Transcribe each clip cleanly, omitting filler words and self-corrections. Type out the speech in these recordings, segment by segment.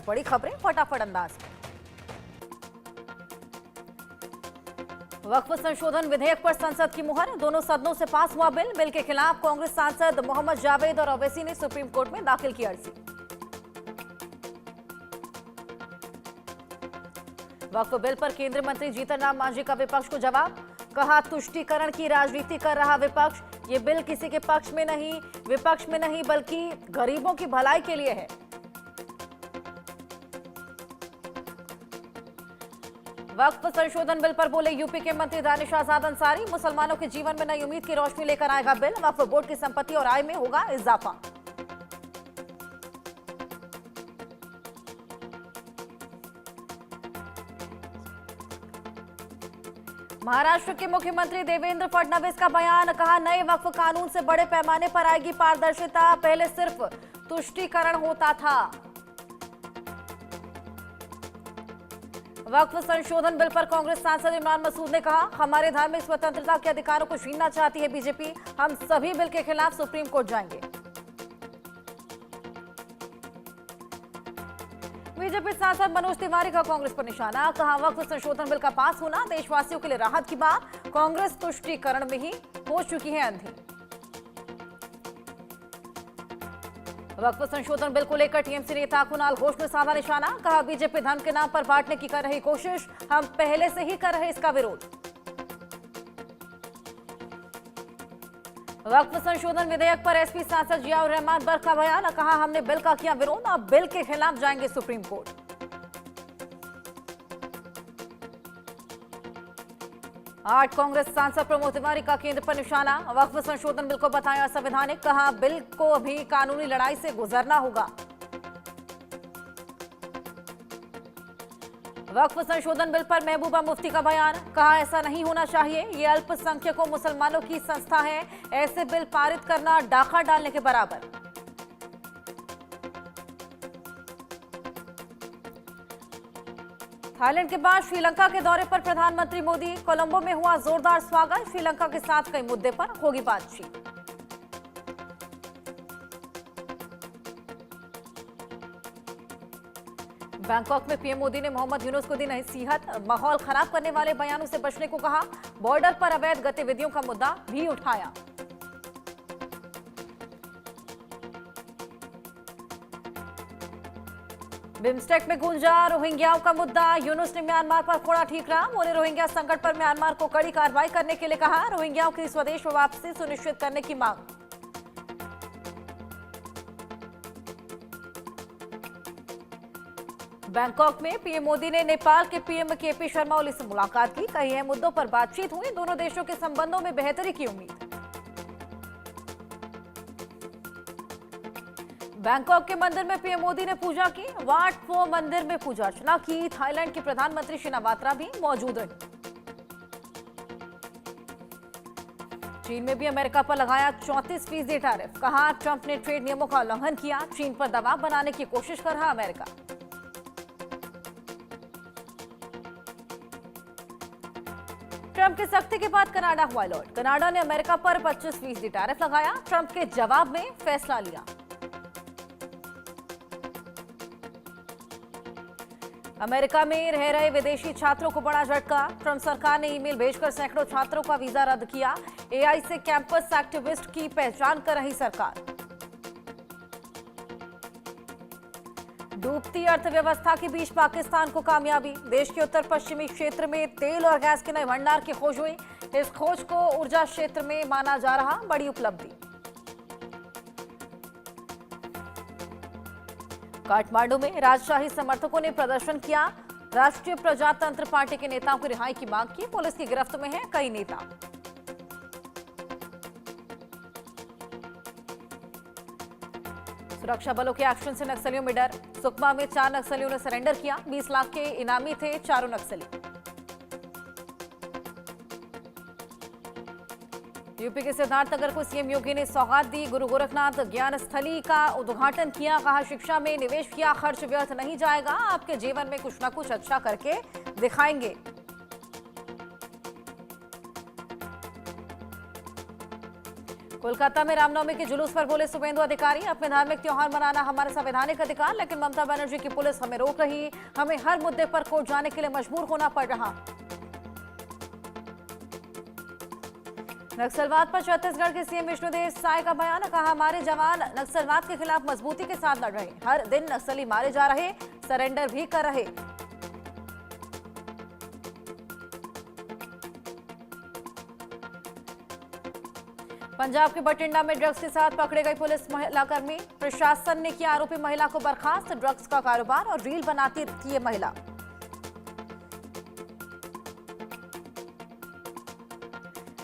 बड़ी खबरें फटाफट अंदाज में। वक्फ संशोधन विधेयक पर संसद की मुहर, दोनों सदनों से पास हुआ बिल। बिल के खिलाफ कांग्रेस सांसद मोहम्मद जावेद और ओवैसी ने सुप्रीम कोर्ट में दाखिल की अर्जी। वक्फ बिल पर केंद्रीय मंत्री जीतन राम मांझी का विपक्ष को जवाब, कहा तुष्टीकरण की राजनीति कर रहा विपक्ष। ये बिल किसी के पक्ष में नहीं, विपक्ष में नहीं, बल्कि गरीबों की भलाई के लिए है। वक्फ संशोधन बिल पर बोले यूपी के मंत्री दानिश आजाद अंसारी, मुसलमानों के जीवन में नई उम्मीद की रोशनी लेकर आएगा बिल। वक्फ बोर्ड की संपत्ति और आय में होगा इजाफा। महाराष्ट्र के मुख्यमंत्री देवेंद्र फडणवीस का बयान, कहा नए वक्फ कानून से बड़े पैमाने पर आएगी पारदर्शिता, पहले सिर्फ तुष्टीकरण होता था। वक्फ संशोधन बिल पर कांग्रेस सांसद इमरान मसूद ने कहा, हमारे धार्मिक स्वतंत्रता के अधिकारों को छीनना चाहती है बीजेपी, हम सभी बिल के खिलाफ सुप्रीम कोर्ट जाएंगे। बीजेपी सांसद मनोज तिवारी का कांग्रेस पर निशाना, कहा वक्फ संशोधन बिल का पास होना देशवासियों के लिए राहत की बात, कांग्रेस तुष्टीकरण में ही हो चुकी है अंधी। वक्फ संशोधन बिल को लेकर टीएमसी नेता कुणाल घोष ने साधा निशाना, कहा बीजेपी धर्म के नाम पर बांटने की कर रही कोशिश, हम पहले से ही कर रहे इसका विरोध। वक्फ संशोधन विधेयक पर एसपी सांसद जियाउर रहमान बर्क का बयान, कहा हमने बिल का किया विरोध, अब बिल के खिलाफ जाएंगे सुप्रीम कोर्ट। आठ कांग्रेस सांसद प्रमोद तिवारी का केंद्र पर निशाना, वक्फ संशोधन बिल को बताया असंवैधानिक, कहा बिल को अभी कानूनी लड़ाई से गुजरना होगा। वक्फ संशोधन बिल पर महबूबा मुफ्ती का बयान, कहा ऐसा नहीं होना चाहिए, ये अल्पसंख्यकों मुसलमानों की संस्था है, ऐसे बिल पारित करना डाका डालने के बराबर। थाईलैंड के बाद श्रीलंका के दौरे पर प्रधानमंत्री मोदी, कोलंबो में हुआ जोरदार स्वागत, श्रीलंका के साथ कई मुद्दे पर होगी बातचीत। बैंकॉक में पीएम मोदी ने मोहम्मद यूनुस को दी नसीहत, माहौल खराब करने वाले बयानों से बचने को कहा, बॉर्डर पर अवैध गतिविधियों का मुद्दा भी उठाया। बिम्स्टेक में गूंजा रोहिंग्याओं का मुद्दा, यूनुस ने म्यांमार पर फोड़ा ठीकरा, बोले रोहिंग्या संकट पर म्यांमार को कड़ी कार्रवाई करने के लिए कहा, रोहिंग्याओं की स्वदेश वापसी सुनिश्चित करने की मांग। बैंकॉक में पीएम मोदी ने नेपाल के पीएम केपी शर्मा ओली से मुलाकात की, कई अहम मुद्दों पर बातचीत हुई, दोनों देशों के संबंधों में बेहतरी की उम्मीद। बैंकॉक के मंदिर में पीएम मोदी ने पूजा की, वाट फो मंदिर में पूजा अर्चना की, थाईलैंड की प्रधानमंत्री शिनावात्रा भी मौजूद रही। चीन में भी अमेरिका पर लगाया 34% टैरिफ, कहा ट्रंप ने ट्रेड नियमों का उल्लंघन किया, चीन पर दबाव बनाने की कोशिश कर रहा अमेरिका। ट्रंप की सख्ती के बाद कनाडा हुआ अलर्ट, कनाडा ने अमेरिका पर 25% टैरिफ लगाया, ट्रंप के जवाब में फैसला लिया। अमेरिका में रह रहे विदेशी छात्रों को बड़ा झटका, ट्रंप सरकार ने ईमेल भेजकर सैकड़ों छात्रों का वीजा रद्द किया, एआई से कैंपस एक्टिविस्ट की पहचान कर रही सरकार। डूबती अर्थव्यवस्था के बीच पाकिस्तान को कामयाबी, देश के उत्तर पश्चिमी क्षेत्र में तेल और गैस के नए भंडार की खोज हुई, इस खोज को ऊर्जा क्षेत्र में माना जा रहा बड़ी उपलब्धि। काठमांडू में राजशाही समर्थकों ने प्रदर्शन किया, राष्ट्रीय प्रजातंत्र पार्टी के नेताओं की रिहाई की मांग की, पुलिस की गिरफ्त में हैं कई नेता। सुरक्षा बलों के एक्शन से नक्सलियों में डर, सुकमा में 4 नक्सलियों ने सरेंडर किया, 20 लाख के इनामी थे चारों नक्सली। यूपी के सिद्धार्थनगर को सीएम योगी ने सौगात दी, गुरु गोरखनाथ ज्ञान स्थली का उद्घाटन किया, कहा शिक्षा में निवेश किया, खर्च व्यर्थ नहीं जाएगा, आपके जीवन में कुछ ना कुछ अच्छा करके दिखाएंगे। कोलकाता में रामनवमी के जुलूस पर बोले शुभेंदु अधिकारी, अपने धार्मिक त्योहार मनाना हमारा संवैधानिक अधिकार, लेकिन ममता बनर्जी की पुलिस हमें रोक रही, हमें हर मुद्दे पर कोर्ट जाने के लिए मजबूर होना पड़ रहा। नक्सलवाद पर छत्तीसगढ़ के सीएम विष्णुदेव साय का बयान, कहा हमारे जवान नक्सलवाद के खिलाफ मजबूती के साथ लड़ रहे, हर दिन नक्सली मारे जा रहे, सरेंडर भी कर रहे। पंजाब के बठिंडा में ड्रग्स के साथ पकड़े गई पुलिस महिला कर्मी, प्रशासन ने किया आरोपी महिला को बर्खास्त, ड्रग्स का कारोबार और रील बनाती थी ये महिला।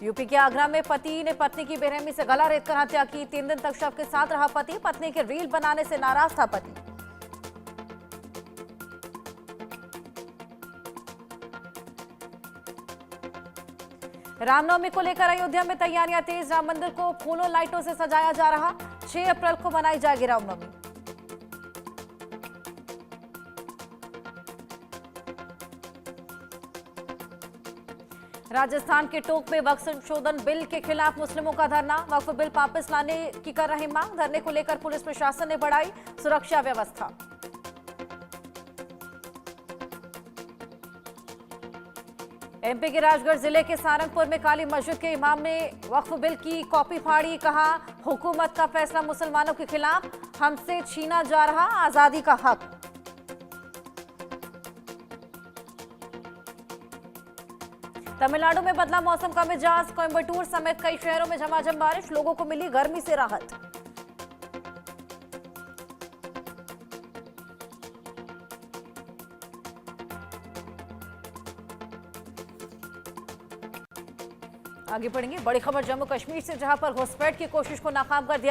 यूपी के आगरा में पति ने पत्नी की बेरहमी से गला रेत कर हत्या की, 3 दिन तक शव के साथ रहा पति, पत्नी के रील बनाने से नाराज था पति। रामनवमी को लेकर अयोध्या में तैयारियां तेज, राम मंदिर को फूलों लाइटों से सजाया जा रहा, 6 अप्रैल को मनाई जाएगी रामनवमी। राजस्थान के टोंक में वक्फ संशोधन बिल के खिलाफ मुस्लिमों का धरना, वक्फ बिल वापस लाने की कर रहे मांग, धरने को लेकर पुलिस प्रशासन ने बढ़ाई सुरक्षा व्यवस्था। एमपी के राजगढ़ जिले के सारंगपुर में काली मस्जिद के इमाम ने वक्फ बिल की कॉपी फाड़ी, कहा हुकूमत का फैसला मुसलमानों के खिलाफ, हमसे छीना जा रहा आजादी का हक। तमिलनाडु में बदला मौसम का मिजाज, कोयम्बटूर समेत कई शहरों में झमाझम बारिश, लोगों को मिली गर्मी से राहत। आगे बढ़ेंगे, बड़ी खबर जम्मू कश्मीर से, जहां पर घुसपैठ की कोशिश को नाकाम कर दिया